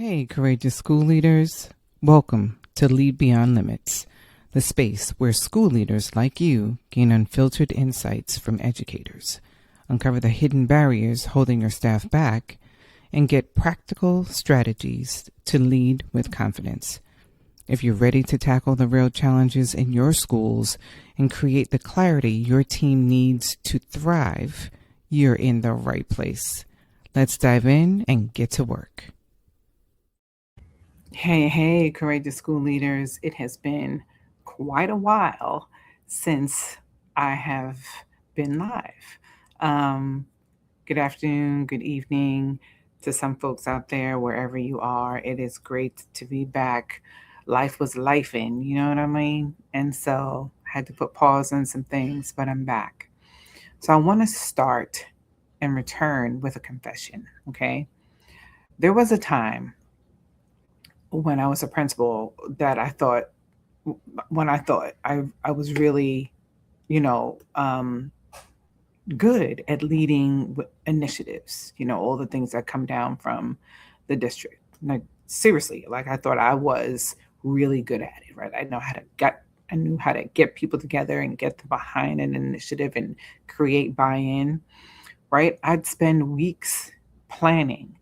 Hey, courageous school leaders. Welcome to Lead Beyond Limits, the space where school leaders like you gain unfiltered insights from educators, uncover the hidden barriers holding your staff back, and get practical strategies to lead with confidence. If you're ready to tackle the real challenges in your schools and create the clarity your team needs to thrive, you're in the right place. Let's dive in and get to work. Hey, courageous school leaders. It has been quite a while since I have been live. Um, Good afternoon, good evening to some folks out there, wherever you are. It is great to be back. Life was lifing, you know what I mean? And so I had to put pause on some things, but I'm back. So I want to start and return with a confession, okay? There was a time when I was a principal that I was really, you know, um, good at leading initiatives, all the things that come down from the district. Like, seriously, like I thought I was really good at it, right? I knew how to get people together and get them behind an initiative and create buy-in, right? I'd spend weeks planning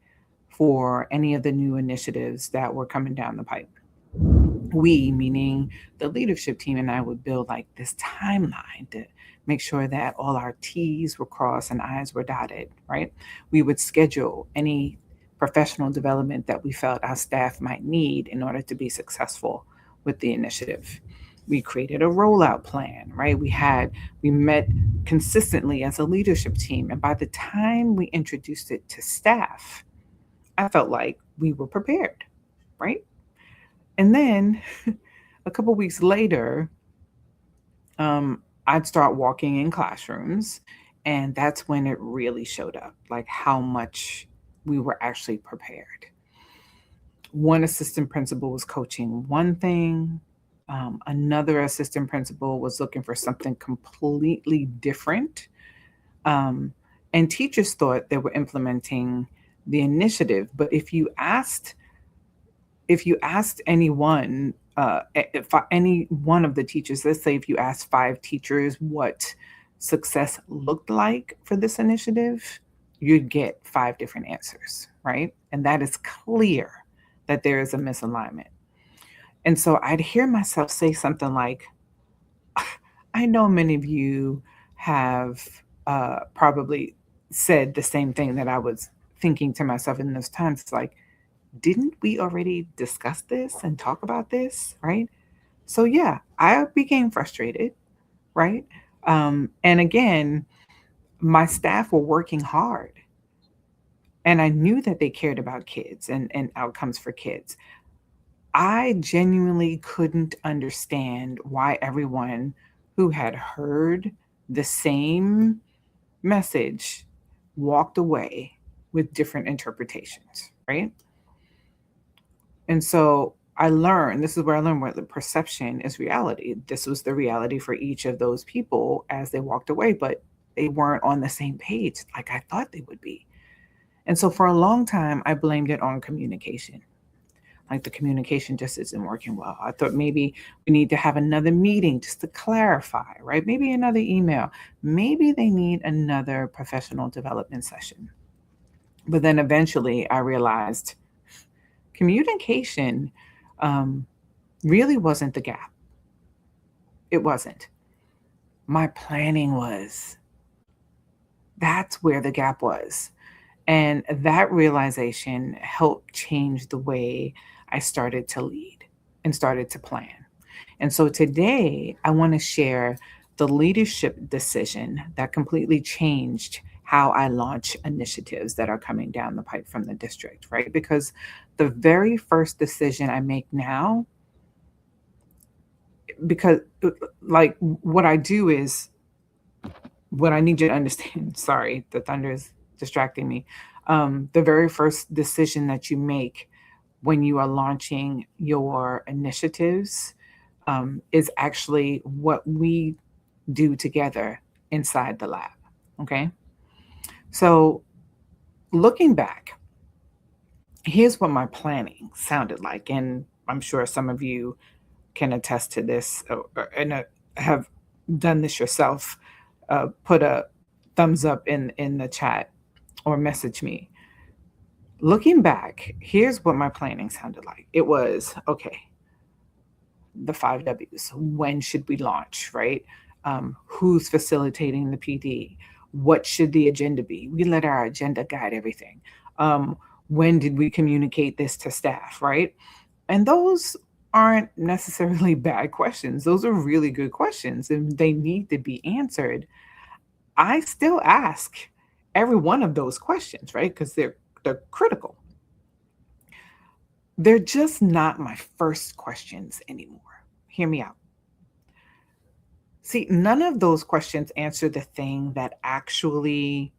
for any of the new initiatives that were coming down the pipe. We, meaning the leadership team, and I would build like this timeline to make sure that all our T's were crossed and I's were dotted, right? We would schedule any professional development that we felt our staff might need in order to be successful with the initiative. We created a rollout plan, right? We met consistently as a leadership team. And by the time we introduced it to staff, I felt like we were prepared, right? And then a couple weeks later, I'd start walking in classrooms, and that's when it really showed up, like how much we were actually prepared. One assistant principal was coaching one thing, another assistant principal was looking for something completely different. Um, and teachers thought they were implementing the initiative, but if you asked anyone, if any one of the teachers, let's say if you asked 5 teachers what success looked like for this initiative, you'd get 5 different answers, right? And that is clear that there is a misalignment. And so I'd hear myself say something like, I know many of you have probably said the same thing that I was thinking to myself in those times. It's like, didn't we already discuss this and talk about this, right? So yeah, I became frustrated, right? And again, my staff were working hard, and I knew that they cared about kids and outcomes for kids. I genuinely couldn't understand why everyone who had heard the same message walked away with different interpretations, right? And so this is where I learned what the perception is reality. This was the reality for each of those people as they walked away, but they weren't on the same page like I thought they would be. And so for a long time, I blamed it on communication. Like the communication just isn't working well. I thought maybe we need to have another meeting just to clarify, right? Maybe another email. Maybe they need another professional development session. But then eventually I realized communication um, really wasn't the gap. It wasn't. My planning was. That's where the gap was. And that realization helped change the way I started to lead and started to plan. And so today, I want to share the leadership decision that completely changed how I launch initiatives that are coming down the pipe from the district, right? Because the very first decision I make now, because like what I do is what I need you to understand. Sorry, the thunder is distracting me. The very first decision that you make when you are launching your initiatives is actually what we do together inside the lab. Okay. So looking back, Here's what my planning sounded like, and I'm sure some of you can attest to this, and have done this yourself. Put a thumbs up in the chat or message me. Looking back, here's what my planning sounded like. It was okay, the five W's. When should we launch, right? Who's facilitating the PD? What should the agenda be? We let our agenda guide everything. Um, when did we communicate this to staff, right? And those aren't necessarily bad questions. Those are really good questions and they need to be answered. I still ask every one of those questions, right? Because they're critical. They're just not my first questions anymore. Hear me out. See, none of those questions answer the thing that actually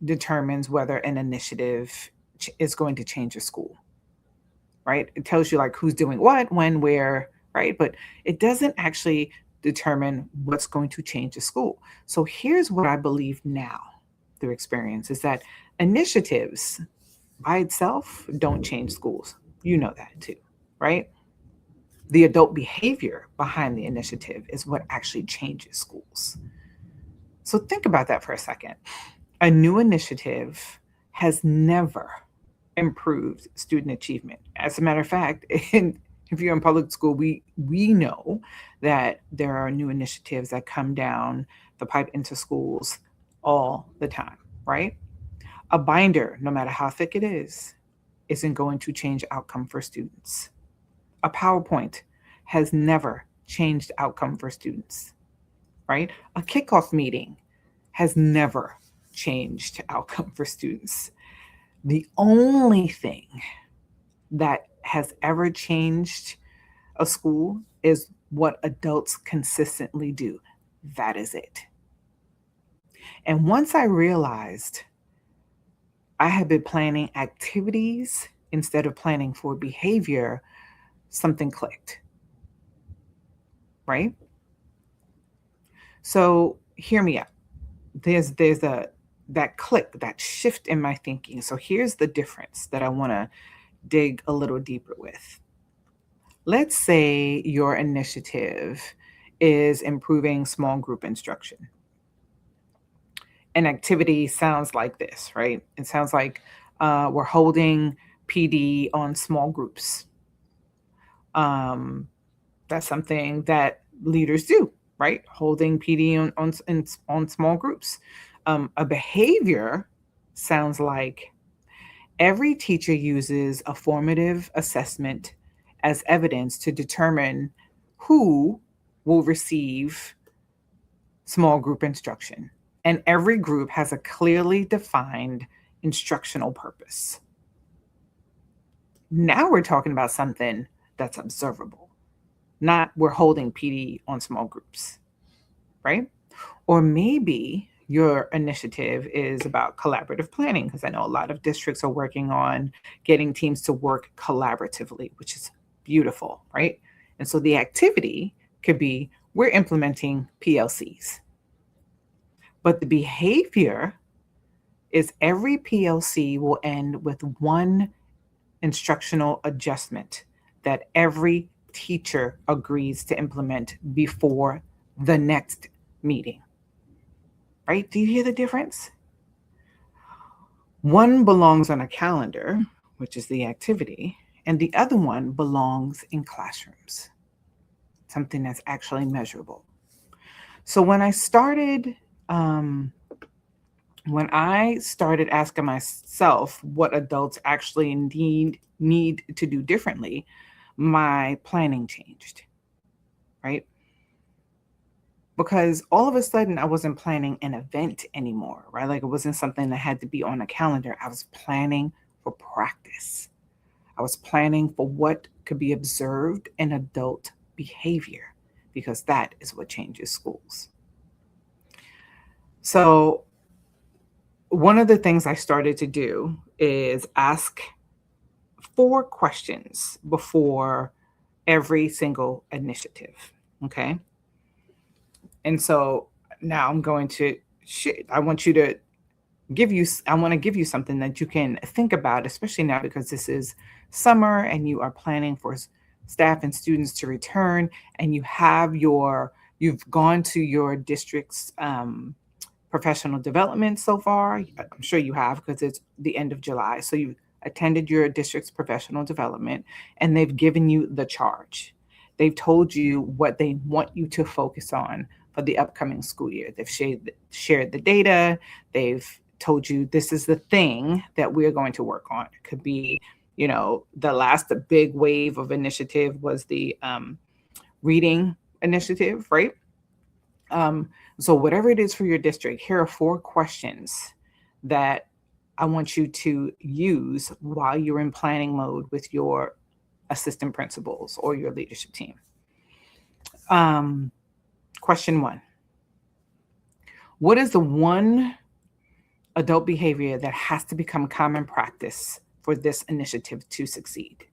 determines whether an initiative is going to change a school, right? It tells you like who's doing what, when, where, right? But it doesn't actually determine what's going to change a school. So here's what I believe now through experience is that initiatives by itself don't change schools. You know that too, right? The adult behavior behind the initiative is what actually changes schools. So think about that for a second. A new initiative has never improved student achievement. As a matter of fact, if you're in public school, we know that there are new initiatives that come down the pipe into schools all the time, right? A binder, no matter how thick it is, isn't going to change outcome for students. A PowerPoint has never changed outcome for students, right? A kickoff meeting has never changed outcome for students. The only thing that has ever changed a school is what adults consistently do. That is it. And once I realized I had been planning activities instead of planning for behavior, something clicked, right? So hear me out. There's a that click, that shift in my thinking. So here's the difference that I want to dig a little deeper with. Let's say your initiative is improving small group instruction. An activity sounds like this, right? It sounds like we're holding PD on small groups. Um, that's something that leaders do, right? Holding PD on small groups. A behavior sounds like every teacher uses a formative assessment as evidence to determine who will receive small group instruction. And every group has a clearly defined instructional purpose. Now we're talking about something that's observable, not we're holding PD on small groups, right? Or maybe your initiative is about collaborative planning, because I know a lot of districts are working on getting teams to work collaboratively, which is beautiful, right? And so the activity could be we're implementing PLCs. But the behavior is every PLC will end with one instructional adjustment that every teacher agrees to implement before the next meeting. Right? Do you hear the difference? One belongs on a calendar, which is the activity, and the other one belongs in classrooms, something that's actually measurable. So um, when I started asking myself what adults actually need to do differently, my planning changed, right? Because all of a sudden I wasn't planning an event anymore, right? Like it wasn't something that had to be on a calendar. I was planning for practice. I was planning for what could be observed in adult behavior, because that is what changes schools. So, one of the things I started to do is ask 4 questions before every single initiative. Okay. And so now I'm going to, I want you to I want to give you something that you can think about, especially now because this is summer and you are planning for staff and students to return, and you've gone to your district's professional development so far. I'm sure you have because it's the end of July. So you attended your district's professional development and they've given you the charge. They've told you what they want you to focus on for the upcoming school year. They've shared the data. They've told you this is the thing that we're going to work on. It could be, the last big wave of initiative was the reading initiative, right? So whatever it is for your district, here are 4 questions that I want you to use while you're in planning mode with your assistant principals or your leadership team. Question 1. What is the one adult behavior that has to become common practice for this initiative to succeed?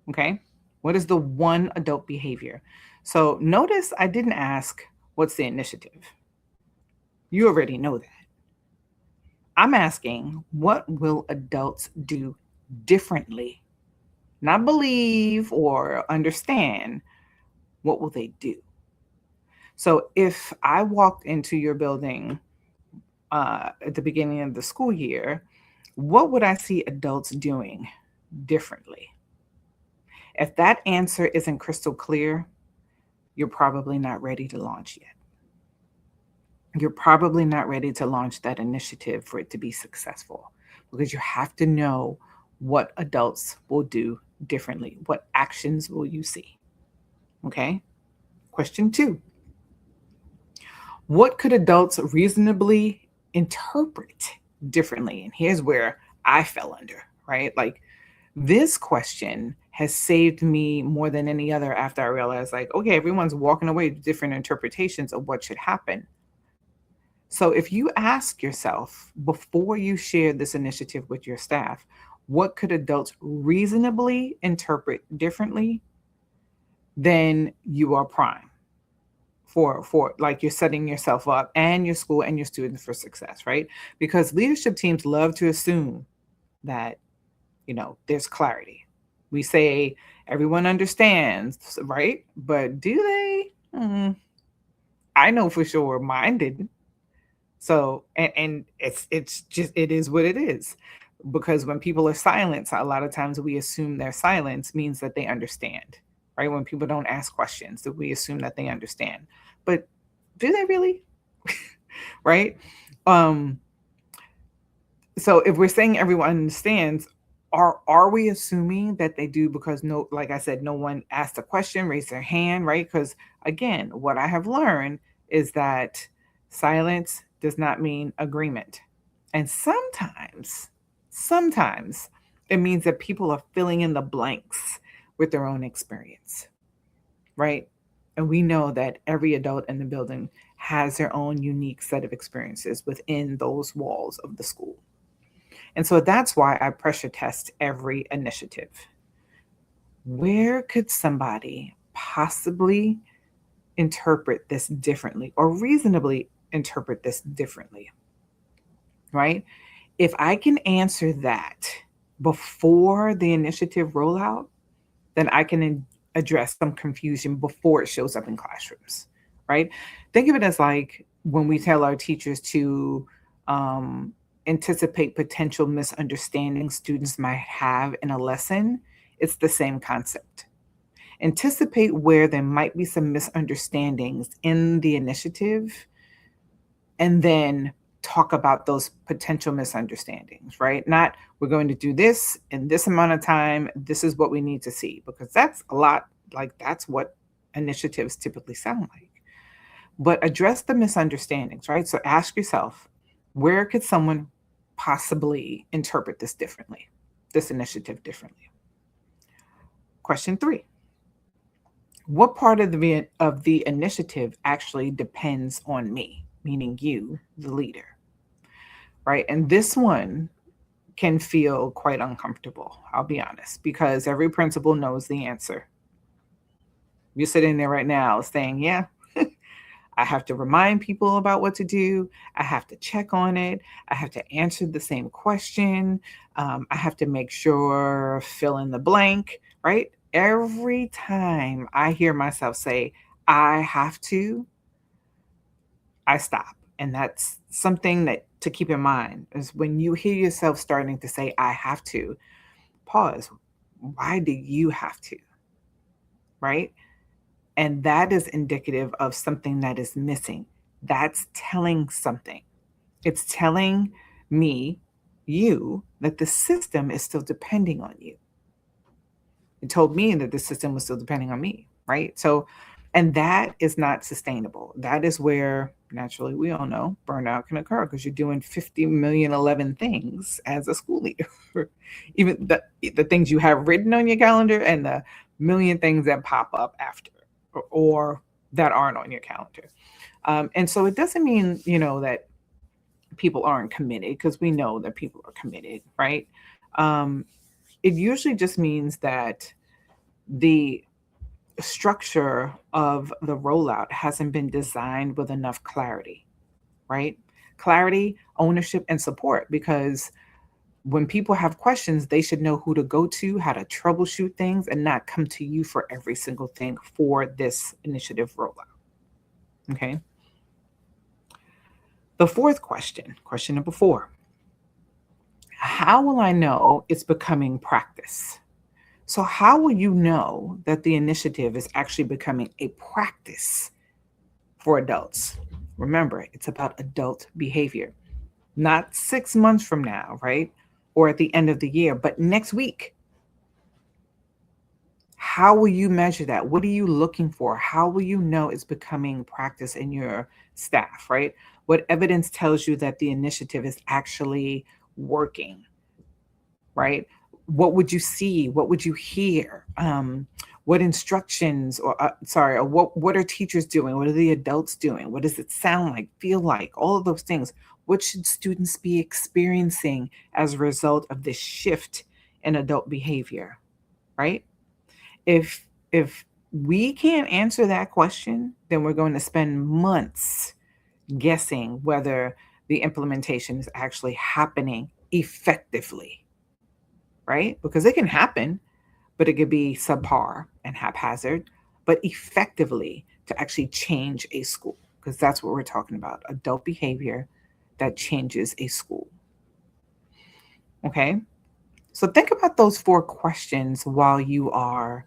Okay. What is the one adult behavior? So notice I didn't ask, what's the initiative? You already know that. I'm asking, what will adults do differently? Not believe or understand. What will they do? So if I walked into your building at the beginning of the school year, what would I see adults doing differently? If that answer isn't crystal clear, you're probably not ready to launch yet. You're probably not ready to launch that initiative for it to be successful, because you have to know what adults will do differently. What actions will you see? Okay. Question 2. What could adults reasonably interpret differently? And here's where I fell under, right? Like, this question has saved me more than any other after I realized, like, okay, everyone's walking away with different interpretations of what should happen. So if you ask yourself before you share this initiative with your staff, what could adults reasonably interpret differently, then you are prime for like, you're setting yourself up and your school and your students for success, right? Because leadership teams love to assume that, there's clarity. We say everyone understands, right? But do they? I know for sure mine didn't. So, and it's just, it is what it is. Because when people are silent, a lot of times we assume their silence means that they understand, right? When people don't ask questions, that we assume that they understand. But do they really? Right? So if we're saying everyone understands, are we assuming that they do? Because, no, like I said, no one asked a question, raised their hand, right? Because again, what I have learned is that silence does not mean agreement. And sometimes it means that people are filling in the blanks with their own experience, right? And we know that every adult in the building has their own unique set of experiences within those walls of the school. And so that's why I pressure test every initiative. Where could somebody possibly interpret this differently, or reasonably interpret this differently, right? If I can answer that before the initiative rollout, then I can address some confusion before it shows up in classrooms, right? Think of it as like when we tell our teachers to anticipate potential misunderstandings students might have in a lesson. It's the same concept. Anticipate where there might be some misunderstandings in the initiative, and then talk about those potential misunderstandings, right? Not, we're going to do this in this amount of time. This is what we need to see, because that's a lot, like, that's what initiatives typically sound like. But address the misunderstandings, right? So ask yourself, where could someone possibly interpret this differently, this initiative differently? Question 3. What part of the initiative actually depends on me, meaning you, the leader, right? And this one can feel quite uncomfortable, I'll be honest, because every principal knows the answer. You're sitting there right now saying, yeah, I have to remind people about what to do. I have to check on it. I have to answer the same question. I have to make sure, fill in the blank, right? Every time I hear myself say, I have to, I stop. And that's something that to keep in mind is when you hear yourself starting to say, I have to, pause. Why do you have to? Right? And that is indicative of something that is missing. That's telling something. It's telling me, you, that the system is still depending on you. It told me that the system was still depending on me, right? So, and that is not sustainable. That is where naturally we all know burnout can occur because you're doing 50 million 11 things as a school leader. Even the things you have written on your calendar and the million things that pop up after or that aren't on your calendar. And so it doesn't mean, that people aren't committed because we know that people are committed, right? Um, it usually just means that the structure of the rollout hasn't been designed with enough clarity, right? Clarity, ownership, and support. Because when people have questions, they should know who to go to, how to troubleshoot things, and not come to you for every single thing for this initiative rollout. Okay. The fourth question number 4, how will I know it's becoming practice? So, how will you know that the initiative is actually becoming a practice for adults? Remember, it's about adult behavior, not 6 months from now, right? Or at the end of the year, but next week. How will you measure that? What are you looking for? How will you know it's becoming practice in your staff, right? What evidence tells you that the initiative is actually working, right? What would you see? What would you hear? What instructions or what are teachers doing? What are the adults doing? What does it sound like, feel like? All of those things. What should students be experiencing as a result of this shift in adult behavior, right? If we can't answer that question, then we're going to spend months guessing whether the implementation is actually happening effectively, right? Because it can happen, but it could be subpar and haphazard, but effectively to actually change a school, because that's what we're talking about, adult behavior that changes a school. Okay? So think about those 4 questions while you are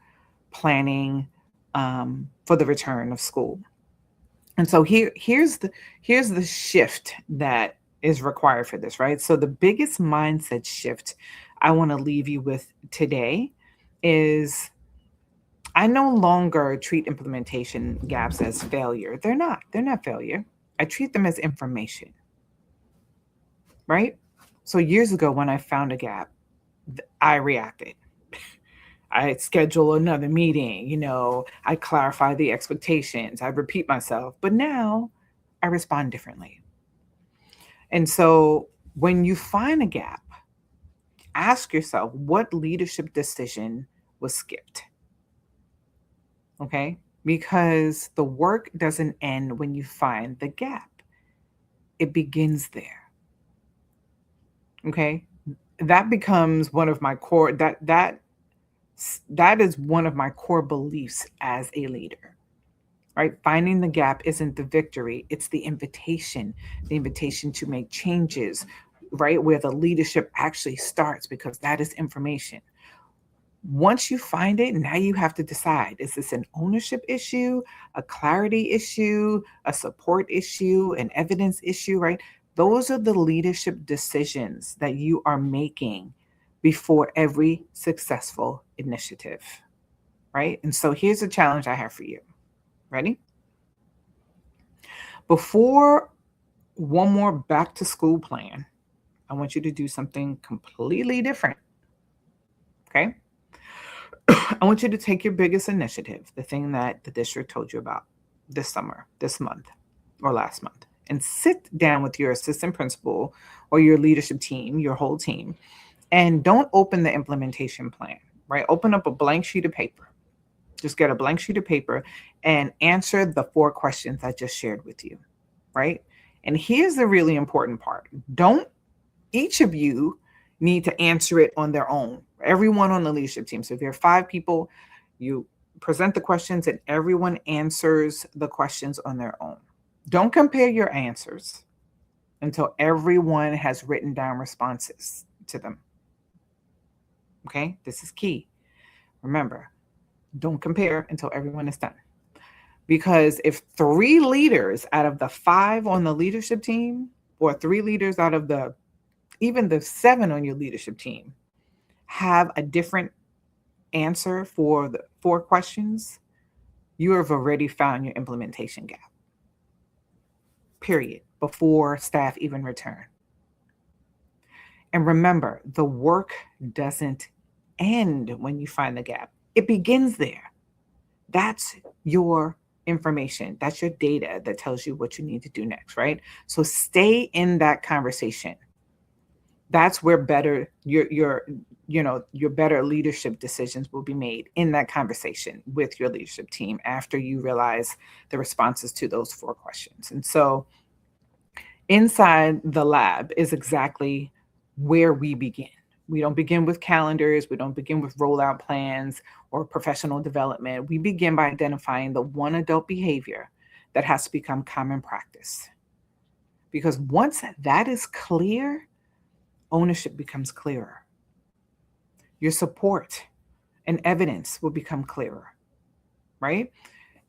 planning for the return of school. And so here's the shift that is required for this, right? So the biggest mindset shift I want to leave you with today is I no longer treat implementation gaps as failure. They're not. They're not failure. I treat them as information, right? So years ago when I found a gap, I reacted. I schedule another meeting, I clarify the expectations, I repeat myself, but now I respond differently. And so when you find a gap, ask yourself what leadership decision was skipped. Okay? Because the work doesn't end when you find the gap. It begins there. Okay? That becomes one of my core that is one of my core beliefs as a leader, right? Finding the gap isn't the victory, it's the invitation to make changes, right? Where the leadership actually starts, because that is information. Once you find it, now you have to decide, is this an ownership issue, a clarity issue, a support issue, an evidence issue, right? Those are the leadership decisions that you are making before every successful initiative, right? And so here's a challenge I have for you. Ready? Before one more back to school plan, I want you to do something completely different. Okay? I want you to take your biggest initiative, the thing that the district told you about this summer, this month, or last month, and sit down with your assistant principal or your leadership team, your whole team, and don't open the implementation plan, right? Open up a blank sheet of paper Just get a blank sheet of paper and answer the 4 questions I just shared with you, right? And here's the really important part. Don't each of you need to answer it on their own. Everyone on the leadership team. So if there are 5 people, you present the questions and everyone answers the questions on their own. Don't compare your answers until everyone has written down responses to them. Okay, this is key. Remember, don't compare until everyone is done. Because if 3 leaders out of the 5 on the leadership team, or 3 leaders out of even the 7 on your leadership team have a different answer for the 4 questions, you have already found your implementation gap. Period. Before staff even return. And remember, the work doesn't end when you find the gap. It begins there. That's your information. That's your data that tells you what you need to do next, right? So stay in that conversation. That's where your better leadership decisions will be made, in that conversation with your leadership team after you realize the responses to those 4 questions. And so inside the lab is exactly where we begin. We don't begin with calendars. We don't begin with rollout plans or professional development. We begin by identifying the one adult behavior that has to become common practice. Because once that is clear, ownership becomes clearer. Your support and evidence will become clearer, right?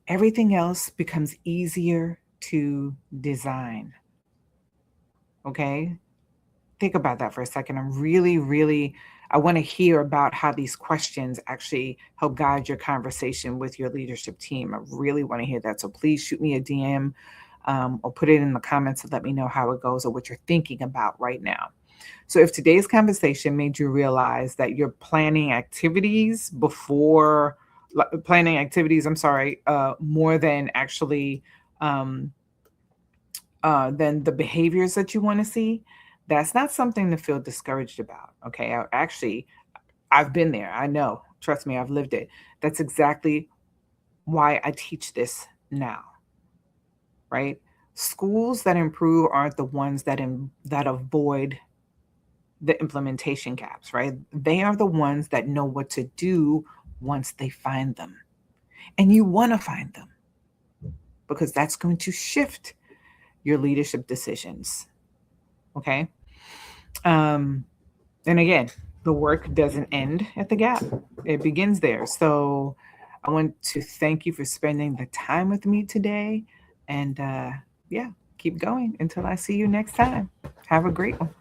Everything else becomes easier to design. Okay? Think about that for a second. I want to hear about how these questions actually help guide your conversation with your leadership team. I really want to hear that. So please shoot me a DM or put it in the comments to let me know how it goes or what you're thinking about right now. So if today's conversation made you realize that you're planning activities more than actually than the behaviors that you want to see, that's not something to feel discouraged about. Okay. I've been there. I know. Trust me, I've lived it. That's exactly why I teach this now. Right? Schools that improve aren't the ones that avoid the implementation gaps, right? They are the ones that know what to do once they find them. And you want to find them because that's going to shift your leadership decisions. Okay. And again, the work doesn't end at the gap. It begins there. So I want to thank you for spending the time with me today. And keep going until I see you next time. Have a great one.